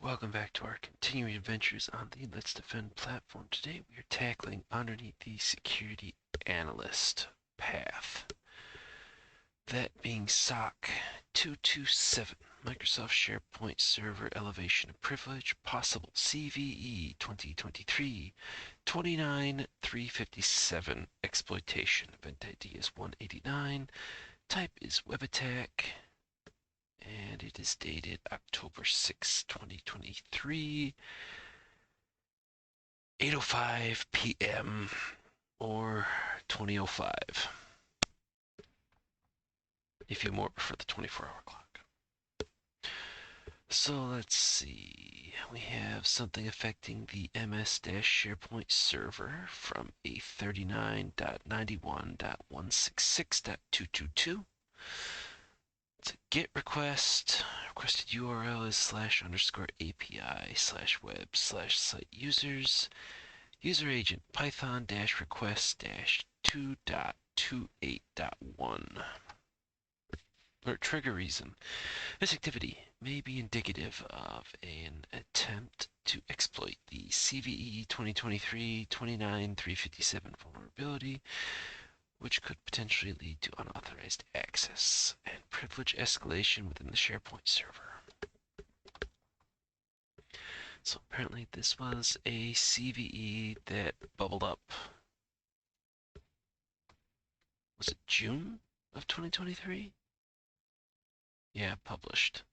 Welcome back to our continuing adventures on the Let's Defend platform. Today we are tackling underneath the security analyst path. That being SOC227, Microsoft SharePoint Server Elevation of Privilege, possible CVE-2023-29357 Exploitation. Event ID is 189. Type is Web Attack. And it is dated October 6, 2023, 8:05 p.m. or 20:05, if you more prefer the 24-hour clock. So let's see. We have something affecting the MS-SharePoint server from a 39.91.166.222. It's a GET request. Requested URL is /_API/web/site users. User agent python-request-2.28.1. Or trigger reason. This activity may be indicative of an attempt to exploit the CVE-2023-29357 vulnerability, which could potentially lead to unauthorized access and privilege escalation within the SharePoint server. So apparently this was a CVE that bubbled up. Was it June of 2023? Yeah, published.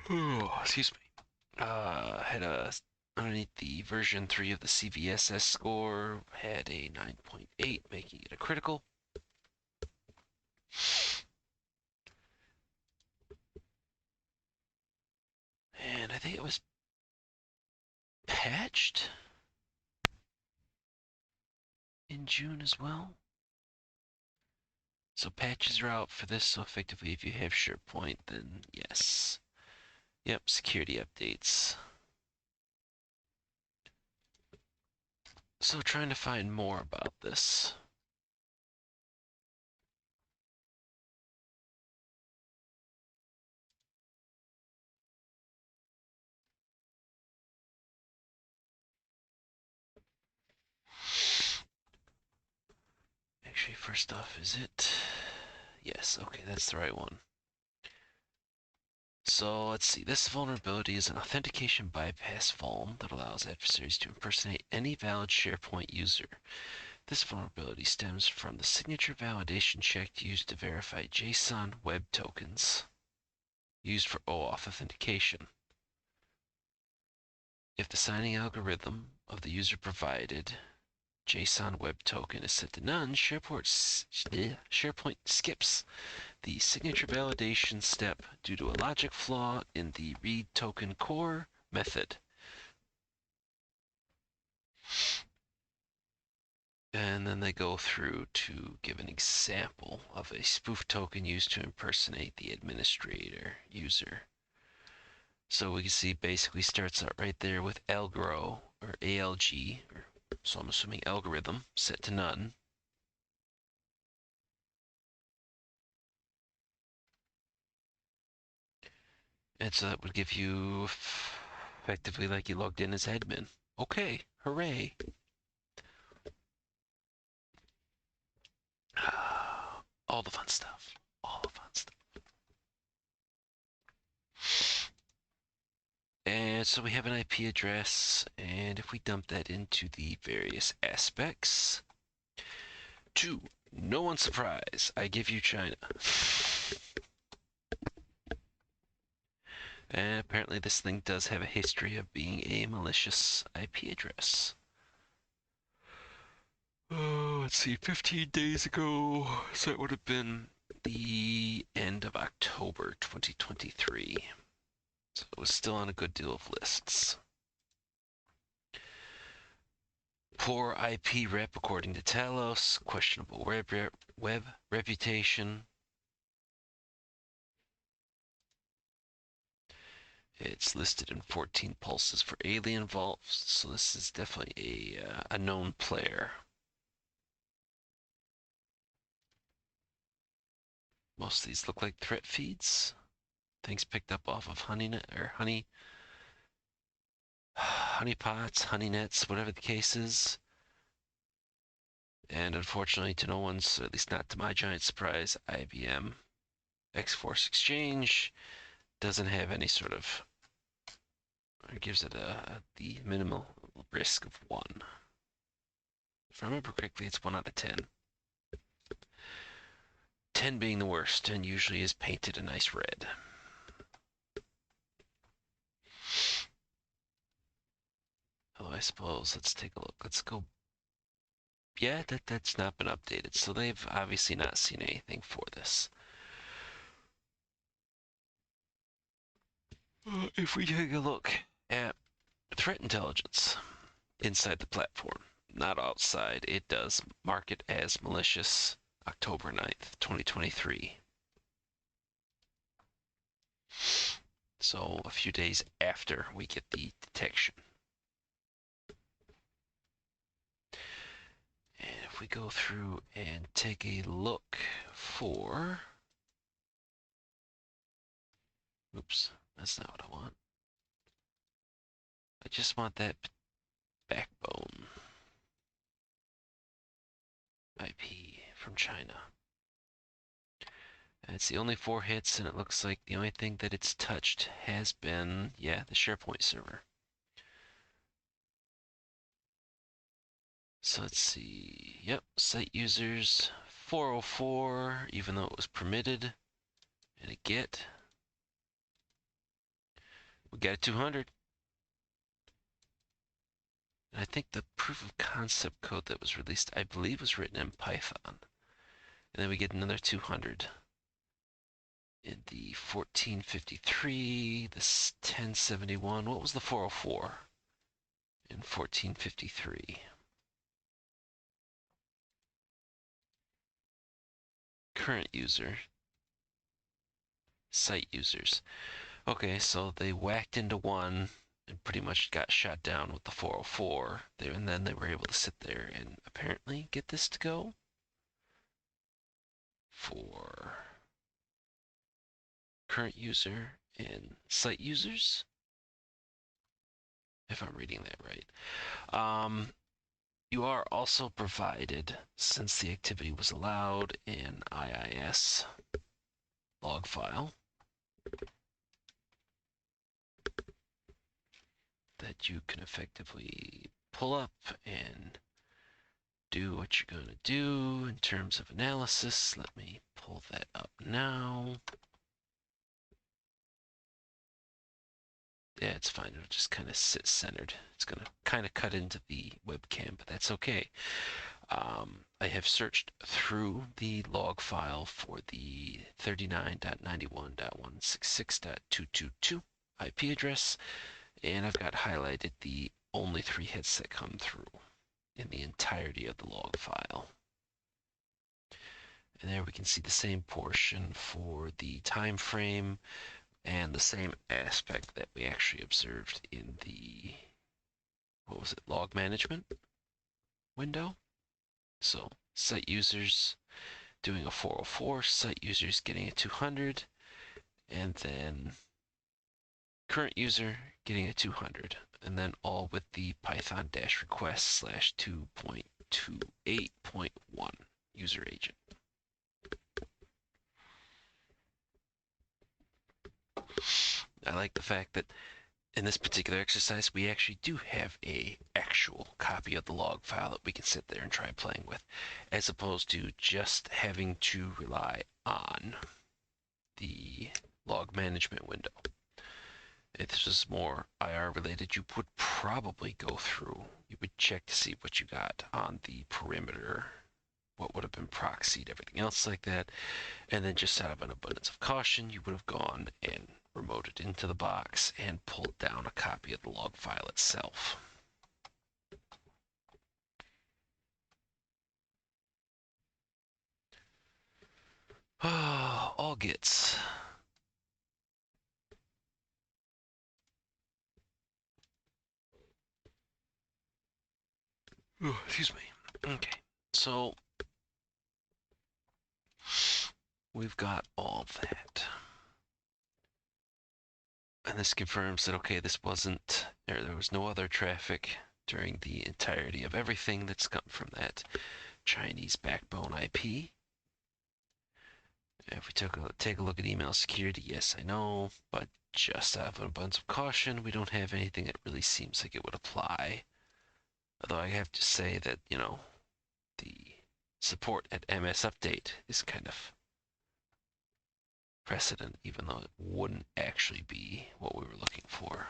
Oh, excuse me. Had a underneath the version 3 of the CVSS score, had a 9.8, making it a critical. And I think it was patched in June as well. So patches are out for this, so effectively if you have SharePoint, then yes. Yep, security updates. So trying to find more about this. Actually, first off, is it? Yes, okay, that's the right one. So let's see, this vulnerability is an authentication bypass vuln that allows adversaries to impersonate any valid SharePoint user. This vulnerability stems from the signature validation check used to verify JSON web tokens used for OAuth authentication. If the signing algorithm of the user provided JSON web token is set to none, SharePoint skips the signature validation step due to a logic flaw in the read token core method. And then they go through to give an example of a spoof token used to impersonate the administrator user. So we can see basically starts out right there with algro or ALG, so I'm assuming algorithm, set to none. And so that would give you effectively like you logged in as admin. Okay, hooray. All the fun stuff. All the fun stuff. And so we have an IP address, and if we dump that into the various aspects, to no one's surprise, I give you China. And apparently this thing does have a history of being a malicious IP address. Oh, let's see, 15 days ago, so it would have been the end of October 2023. So it was still on a good deal of lists. Poor IP rep according to Talos, questionable web reputation. It's listed in 14 pulses for alien vaults, so this is definitely a known player. Most of these look like threat feeds. Things picked up off of honeynet or honeypots, honey nets, whatever the case is. And unfortunately, to no one's, at least not to my giant surprise, IBM X-Force Exchange doesn't have any sort of, or gives it the minimal risk of 1. If I remember correctly, it's 1 out of 10. 10 being the worst, and usually is painted a nice red. Although I suppose, let's take a look. Let's go. Yeah, that's not been updated, so they've obviously not seen anything for this. If we take a look at threat intelligence inside the platform, not outside, it does mark it as malicious October 9th, 2023. So a few days after we get the detection. And if we go through and take a look for, oops, that's not what I want. I just want that backbone IP from China. And it's the only 4 hits, and it looks like the only thing that it's touched has been, yeah, the SharePoint server. So let's see. Yep, site users 404, even though it was permitted. And a get. We got a 200. And I think the proof of concept code that was released, I believe, was written in Python. And then we get another 200. In the 1453, the 1071, what was the 404 in 1453? Current user, site users. Okay, so they whacked into one and pretty much got shot down with the 404 there, and then they were able to sit there and apparently get this to go for current user and site users, if I'm reading that right. You are also provided, since the activity was allowed, an IIS log file that you can effectively pull up and do what you're going to do in terms of analysis. Let me pull that up now. Yeah, it's fine. It'll just kind of sit centered. It's going to kind of cut into the webcam, but that's okay. I have searched through the log file for the 39.91.166.222 IP address, and I've got highlighted the only 3 hits that come through in the entirety of the log file. And there we can see the same portion for the time frame and the same aspect that we actually observed in the, what was it, log management window. So site users doing a 404, site users getting a 200, and then current user getting a 200, and then all with the Python -request /2.28.1 user agent. I like the fact that in this particular exercise, we actually do have a actual copy of the log file that we can sit there and try playing with, as opposed to just having to rely on the log management window. If this was more IR related, you would probably go through, you would check to see what you got on the perimeter, what would have been proxied, everything else like that. And then just out of an abundance of caution, you would have gone and remoted into the box and pulled down a copy of the log file itself. All gets. Ooh, excuse me. Okay, so we've we've got all that. And this confirms that, okay, this wasn't, there was no other traffic during the entirety of everything that's come from that Chinese backbone IP. If we take a look at email security, yes, I know, but just out of an abundance of caution, we don't have anything that really seems like it would apply. Although I have to say that, you know, the support at MS Update is kind of precedent, even though it wouldn't actually be what we were looking for.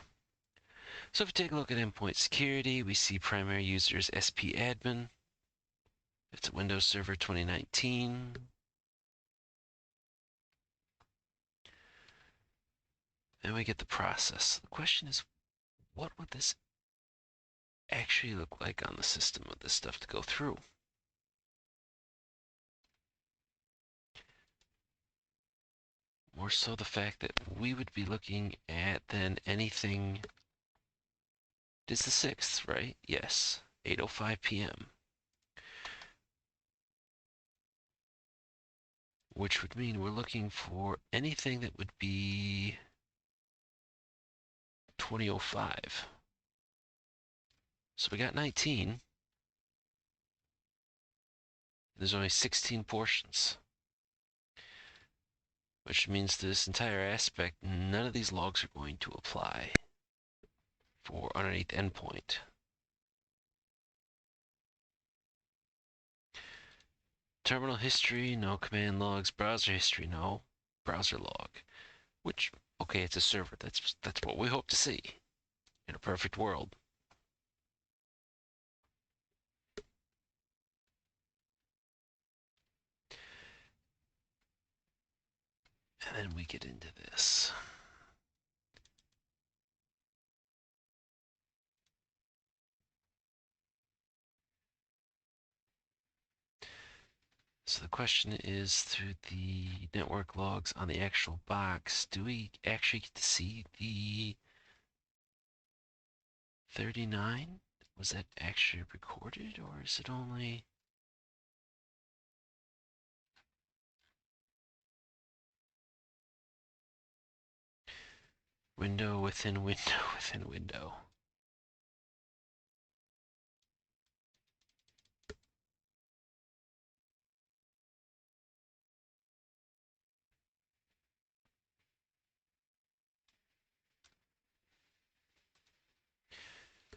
So if we take a look at endpoint security, we see primary users SP admin. It's a Windows Server 2019. And we get the process. The question is, what would this actually look like on the system with this stuff to go through? More so the fact that we would be looking at then anything. It is the 6th, right? Yes, 8:05 p.m. Which would mean we're looking for anything that would be 20:05. So we got 19. There's only 16 portions. Which means this entire aspect, none of these logs are going to apply for underneath endpoint. Terminal history, no. Command logs. Browser history, no. Browser log. Which, okay, it's a server. That's what we hope to see in a perfect world. And then we get into this. So the question is, through the network logs on the actual box, do we actually get to see the 39? Was that actually recorded, or is it only... window within window within window?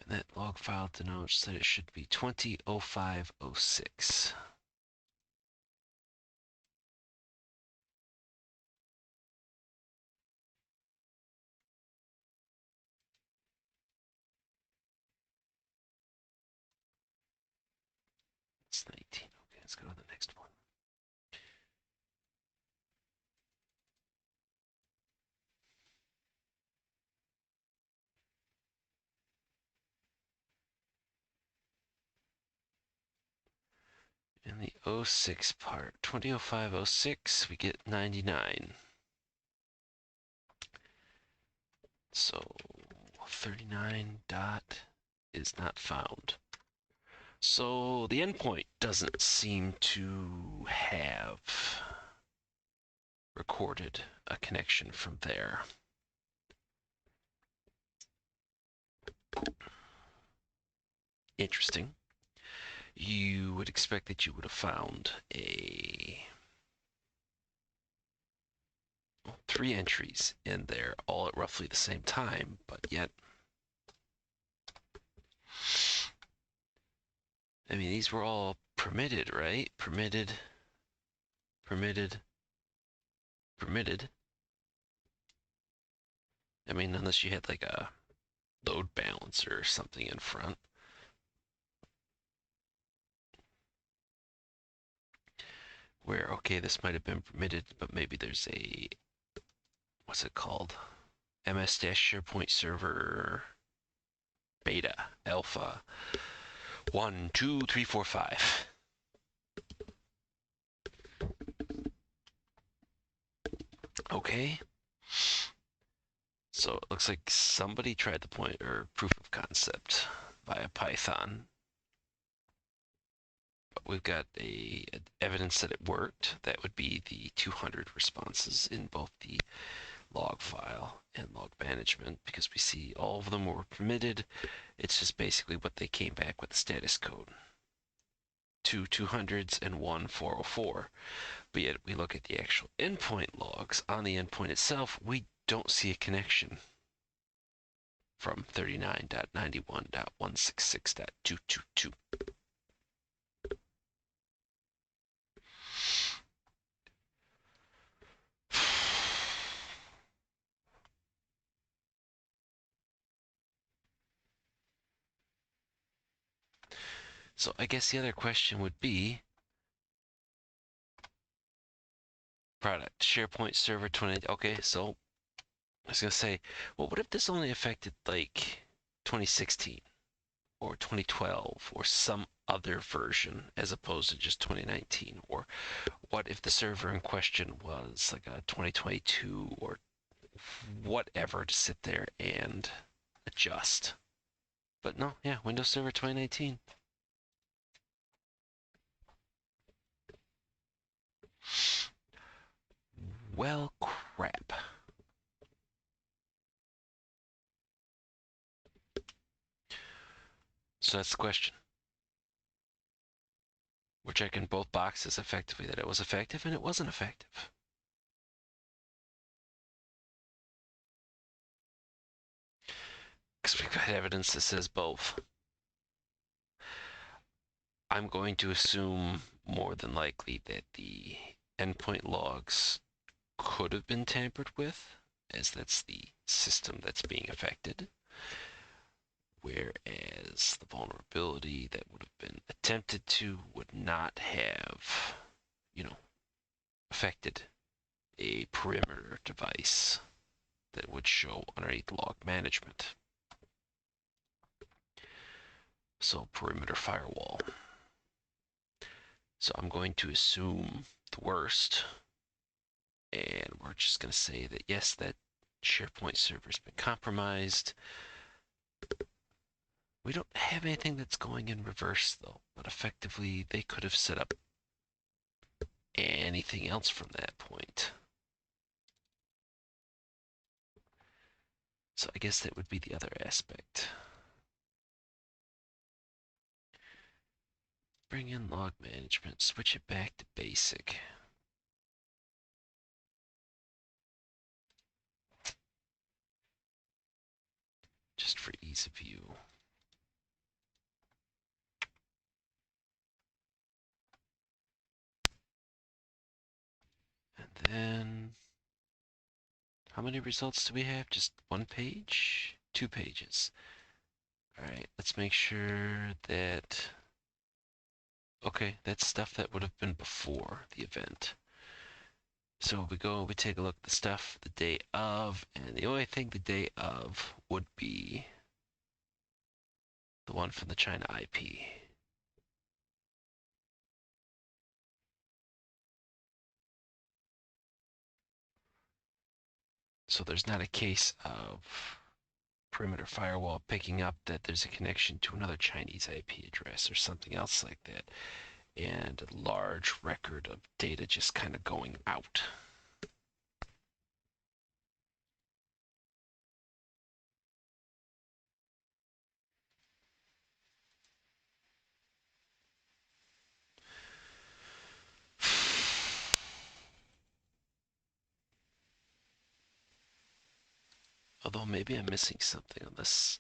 And that log file denotes that it should be 20:05:06. It's 19. Okay, let's go to the next one. In the 06 part, 20:05:06, we get 99. So 39 dot is not found. So the endpoint doesn't seem to have recorded a connection from there. Interesting. You would expect that you would have found a 3 entries in there all at roughly the same time, but yet, I mean, these were all permitted, right? Permitted, permitted, permitted. I mean, unless you had like a load balancer or something in front. Where, okay, this might have been permitted, but maybe there's a, what's it called? MS-SharePoint server beta, alpha, 1, 2, 3, 4, 5. Okay. So it looks like somebody tried the point or proof of concept via Python. we've got a evidence that it worked. That would be the 200 responses in both the log file and log management, because we see all of them were permitted. It's just basically what they came back with the status code. 200s and 404. But yet we look at the actual endpoint logs on the endpoint itself, we don't see a connection from 39.91.166.222. So I guess the other question would be, product SharePoint server 20. Okay, so I was gonna say, well, what if this only affected like 2016 or 2012 or some other version as opposed to just 2019? Or what if the server in question was like a 2022 or whatever to sit there and adjust? But no, yeah, Windows Server 2019. Well, crap. So that's the question. We're checking both boxes effectively, that it was effective and it wasn't effective. Because we've got evidence that says both. I'm going to assume more than likely that the endpoint logs could have been tampered with, as that's the system that's being affected. Whereas the vulnerability that would have been attempted to would not have, affected a perimeter device that would show underneath log management. So perimeter firewall. So I'm going to assume the worst, and we're just going to say that yes, that SharePoint server's been compromised. We don't have anything that's going in reverse though, but effectively they could have set up anything else from that point. So I guess that would be the other aspect. Bring in log management, switch it back to basic. Just for ease of view. And then, how many results do we have? Just one page? 2 pages. All right, let's make sure that, okay, that's stuff that would have been before the event. So we take a look at the stuff the day of, and the only thing the day of would be the one from the China IP. So there's not a case of perimeter firewall picking up that there's a connection to another Chinese IP address or something else like that, and a large record of data just kind of going out. Although maybe I'm missing something on this.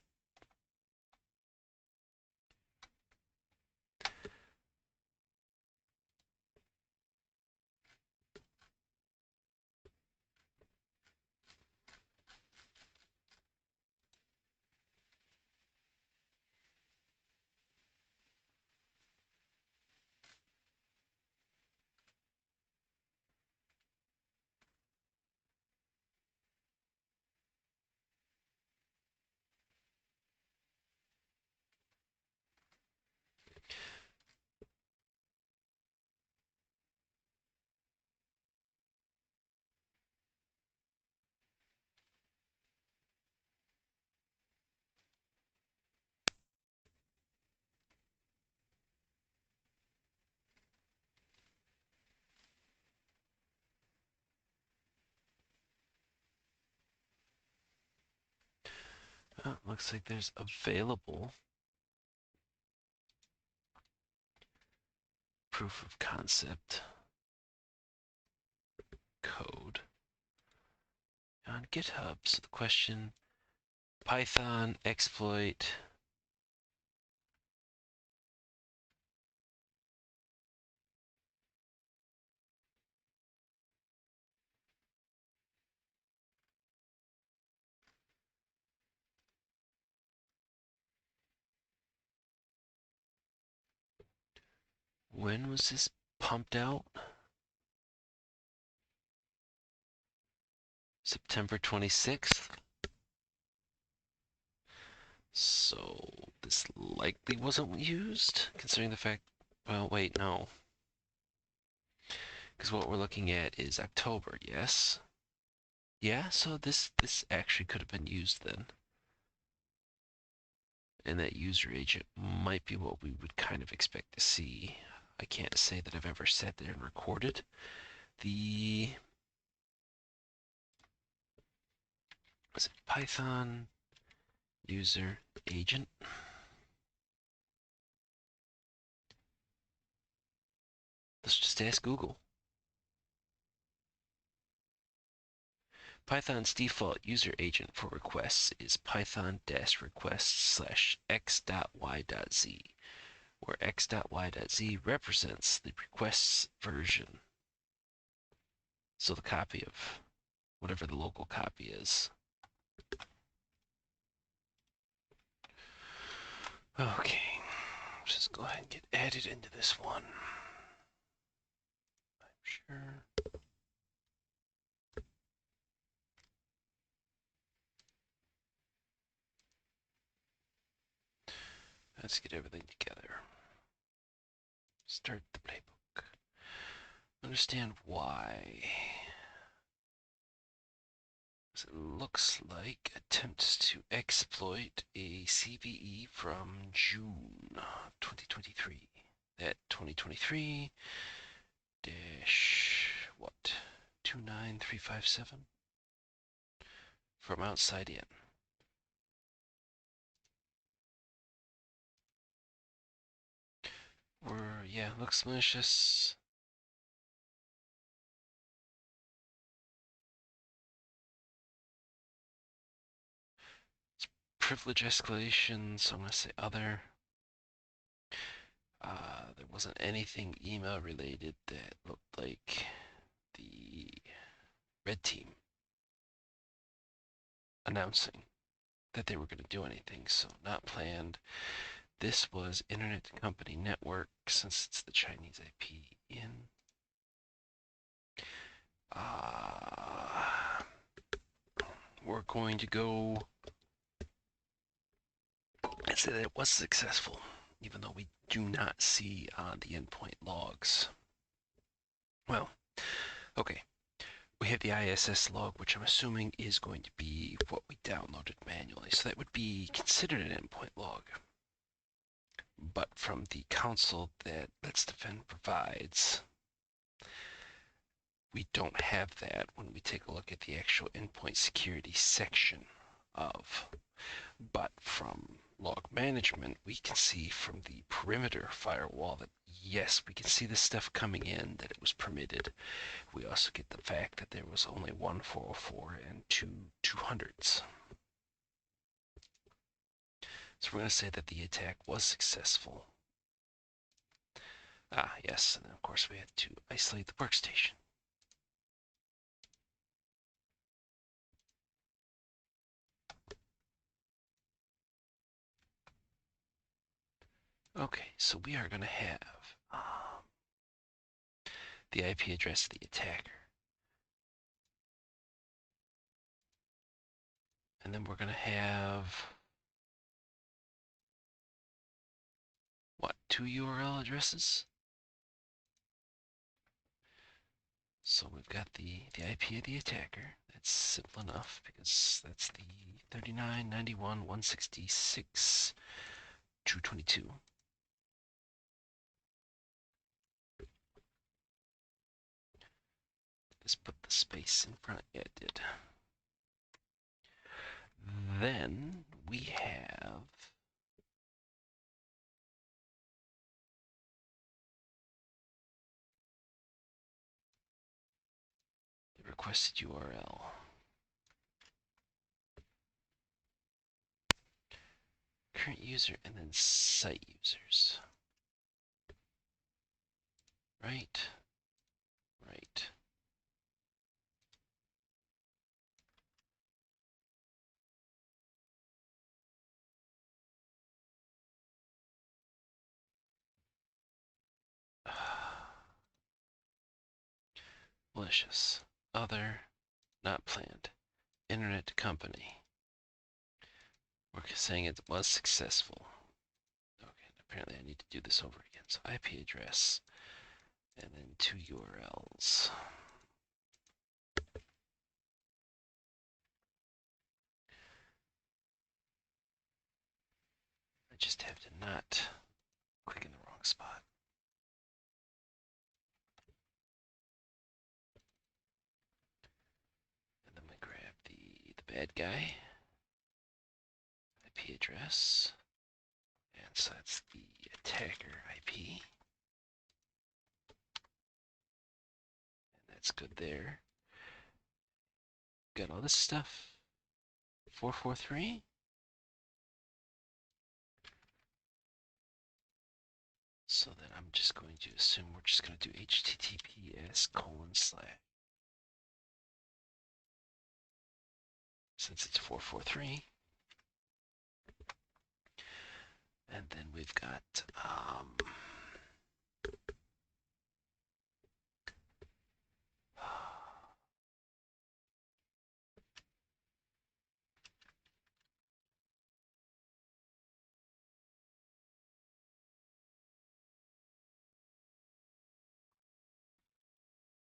Oh, looks like there's available proof of concept code on GitHub. So the question, Python exploit when was this pumped out? September 26th. So this likely wasn't used, considering the fact, well, wait, no. Because what we're looking at is October, yes? Yeah, so this actually could have been used then. And that user agent might be what we would kind of expect to see. I can't say that I've ever sat there and recorded the, was it Python user agent? Let's just ask Google. Python's default user agent for requests is python-requests/x.y.z, where x.y.z represents the requests version. So the copy of whatever the local copy is. Okay, let's just go ahead and get added into this one. I'm sure. Let's get everything together. Start the playbook. Understand why. It looks like attempts to exploit a CVE from June 2023. That 2023 dash what? 29357 from outside in. Yeah, looks malicious. It's privilege escalation, so I'm gonna say other. There wasn't anything email related that looked like the red team announcing that they were going to do anything, so not planned. This was Internet Company Network, since it's the Chinese IP in. We're going to go and say that it was successful, even though we do not see on the endpoint logs. Well, okay. We have the ISS log, which I'm assuming is going to be what we downloaded manually. So that would be considered an endpoint log. But from the console that Let's Defend provides, we don't have that when we take a look at the actual endpoint security section of. But from log management, we can see from the perimeter firewall that yes, we can see this stuff coming in, that it was permitted. We also get the fact that there was only one 404 and two 200s. So we're going to say that the attack was successful. Yes, and then of course we had to isolate the workstation. Okay, so we are going to have the IP address of the attacker. And then we're going to have, what, 2 URL addresses? So we've got the IP of the attacker. That's simple enough because that's the 39.91.166.222. Just put the space in front. Yeah, it did. Then we have the requested URL. Current user and then site users. Right. Right. Malicious. Other. Not planned. Internet company. We're saying it was successful. Okay, apparently I need to do this over again. So IP address and then 2 URLs. I just have to not click in the wrong spot. And then we grab the bad guy IP address. And so that's the attacker IP. And that's good there. Got all this stuff. 443. So then I'm just going to assume we're just going to do https:// since it's 443. And then we've got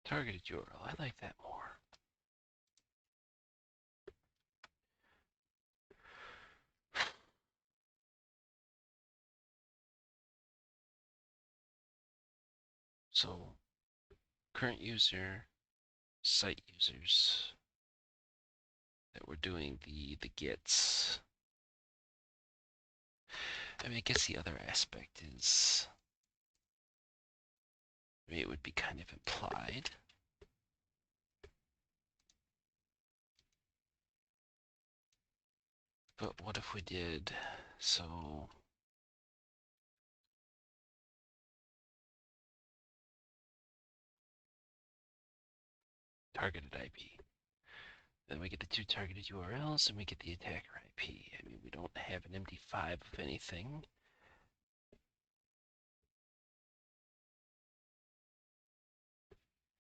targeted URL. I like that more. So current user, site users that we're doing the gets. I mean, I guess the other aspect is, I mean, it would be kind of implied. But what if we did, so targeted IP. Then we get the 2 targeted URLs and we get the attacker IP. I mean, we don't have an MD5 of anything.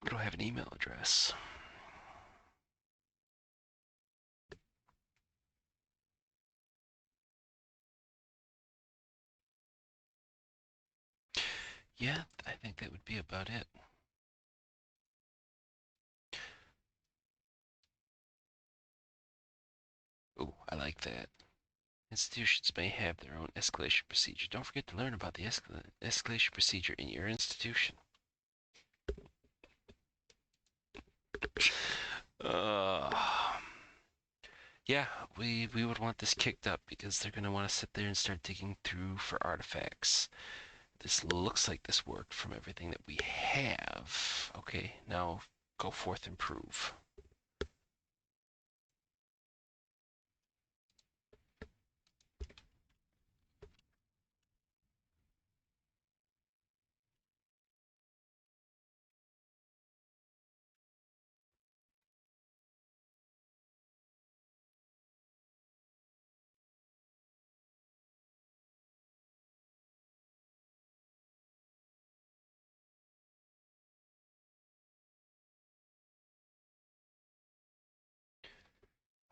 We don't have an email address. Yeah, I think that would be about it. Oh, I like that. Institutions may have their own escalation procedure. Don't forget to learn about the escalation procedure in your institution. Yeah, we would want this kicked up because they're going to want to sit there and start digging through for artifacts. This looks like this worked from everything that we have. Okay, now go forth and prove.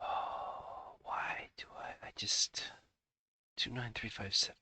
Oh, why do I just 29357.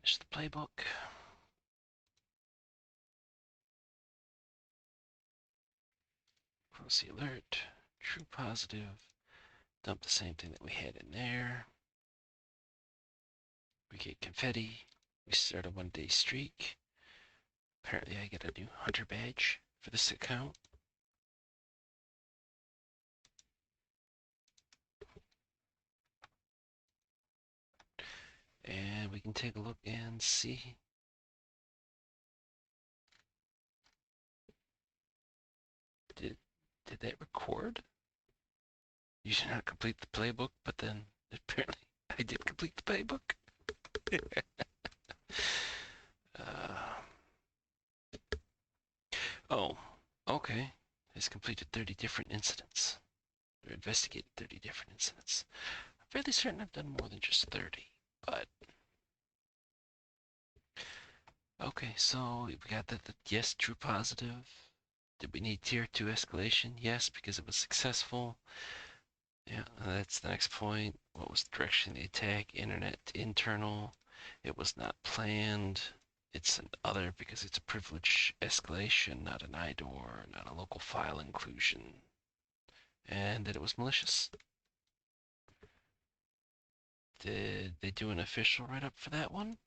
Finish the playbook. Close the alert. True positive. Dump the same thing that we had in there. We get confetti. We start a 1-day streak. Apparently I get a new hunter badge for this account. And we can take a look and see. Did that record? You should not complete the playbook, but then apparently I did complete the playbook. Oh, okay. Has completed 30 different incidents. Or investigated 30 different incidents. I'm fairly certain I've done more than just 30, but okay, so we got that, yes, true positive. Did we need tier 2 escalation? Yes, because it was successful. Yeah, that's the next point. What was the direction of the attack? Internet internal. It was not planned. It's an other because it's a privilege escalation, not an IDOR, not a local file inclusion. And that it was malicious. Did they do an official write-up for that one?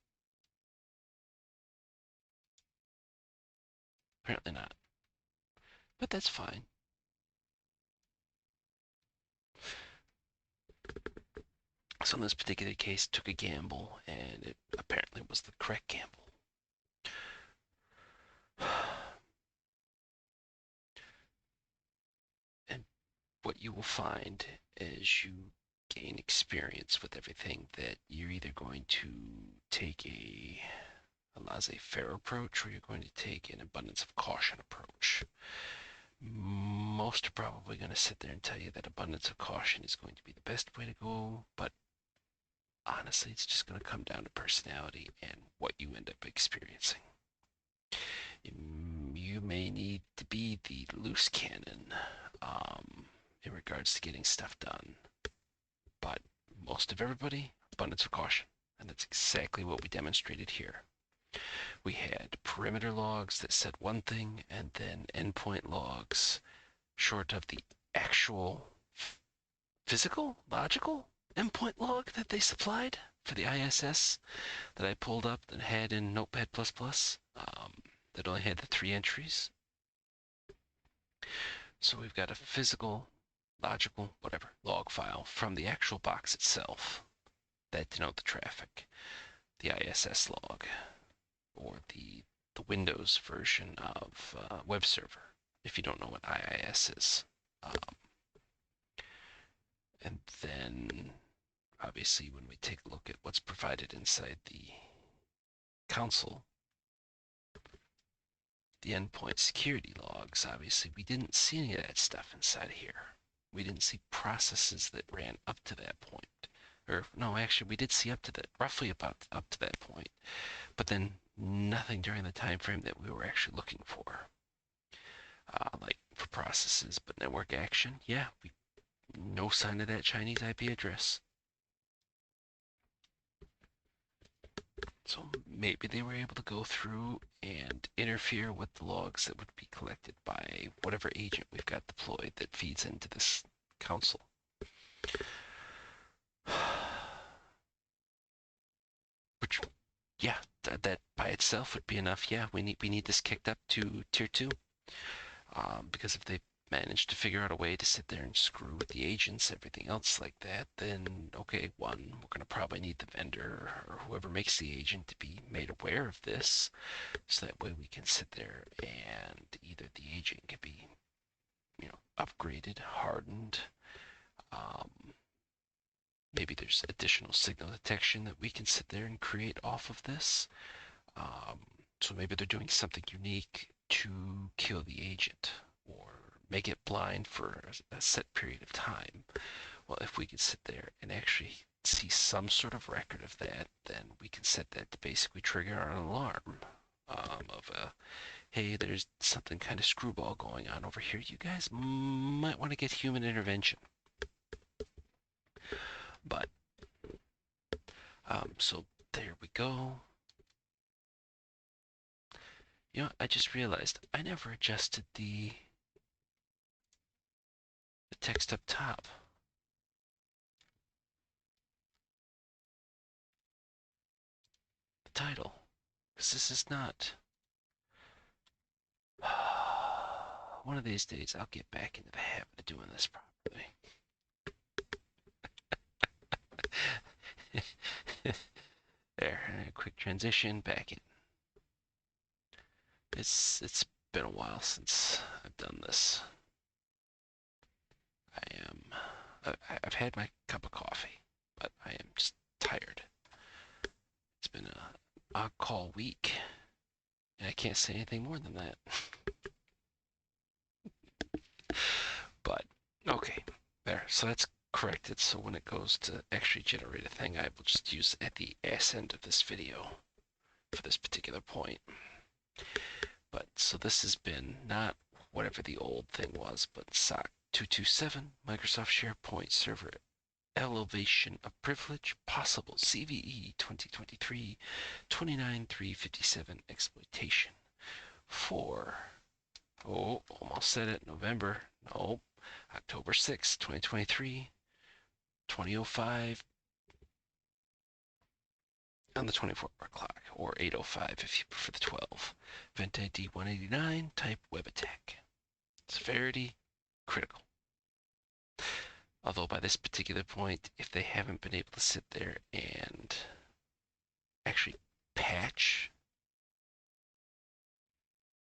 Apparently not. But that's fine. So in this particular case, took a gamble, and it apparently was the correct gamble. And what you will find as you gain experience with everything, that you're either going to take a laissez-faire approach, or you're going to take an abundance of caution approach. Most are probably going to sit there and tell you that abundance of caution is going to be the best way to go, but honestly, it's just going to come down to personality and what you end up experiencing. You may need to be the loose cannon in regards to getting stuff done, but most of everybody, abundance of caution, and that's exactly what we demonstrated here. We had perimeter logs that said one thing, and then endpoint logs, short of the actual physical, logical endpoint log that they supplied for the ISS that I pulled up and had in Notepad++, that only had the 3 entries. So we've got a physical, logical, whatever, log file from the actual box itself that denote the traffic, the ISS log, or the Windows version of web server, if you don't know what IIS is. And then, obviously, when we take a look at what's provided inside the console, the endpoint security logs, obviously, we didn't see any of that stuff inside of here. We didn't see processes that ran up to that point. Or, no, actually, we did see up to that, roughly about up to that point. But then nothing during the time frame that we were actually looking for. Like for processes, but network action, yeah, no sign of that Chinese IP address. So maybe they were able to go through and interfere with the logs that would be collected by whatever agent we've got deployed that feeds into this console. Which, yeah, that by itself would be enough. Yeah, we need this kicked up to tier 2. Because if they manage to figure out a way to sit there and screw with the agents, everything else like that, then okay, one, we're going to probably need the vendor or whoever makes the agent to be made aware of this, so that way we can sit there and either the agent can be, upgraded, hardened. Maybe there's additional signal detection that we can sit there and create off of this. So maybe they're doing something unique to kill the agent or make it blind for a set period of time. Well, if we could sit there and actually see some sort of record of that, then we can set that to basically trigger an alarm of hey, there's something kind of screwball going on over here. You guys might want to get human intervention. But so there we go. You know, I just realized I never adjusted the text up top. The title. Because this is not. One of these days I'll get back into the habit of doing this properly. There, quick transition back in. It's been a while since I've done this. I've had my cup of coffee, but I am just tired. It's been a on-call week, and I can't say anything more than that. But okay, there. So that's corrected. So when it goes to actually generate a thing, I will just use at the ass end of this video for this particular point. But so this has been not whatever the old thing was, but SOC227 Microsoft SharePoint Server Elevation of Privilege Possible CVE-2023-29357 Exploitation for, oh, almost said it, November, no, October 6th, 2023, 20:05 on the 24-hour clock, or 8:05 if you prefer the 12. EventID 189, type web attack. Severity, critical. Although by this particular point, if they haven't been able to sit there and actually patch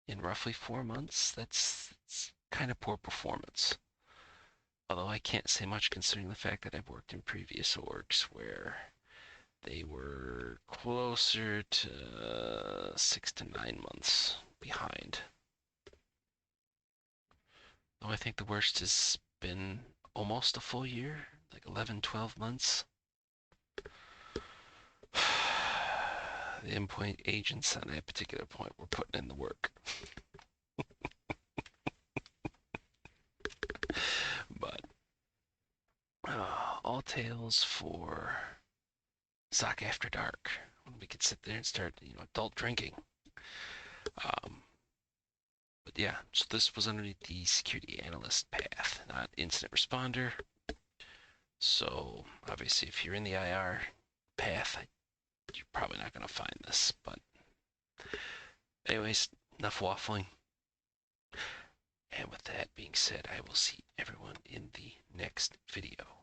in roughly 4 months, that's kind of poor performance. Although I can't say much considering the fact that I've worked in previous orgs where they were closer to 6 to 9 months behind. Though I think the worst has been almost a full year, like 11, 12 months. The endpoint agents on that particular point were putting in the work. But all tales for SOC After Dark, when we could sit there and start, adult drinking. But yeah, so this was underneath the security analyst path, not incident responder. So obviously, if you're in the IR path, you're probably not going to find this. But anyways, enough waffling. And with that being said, I will see everyone in the next video.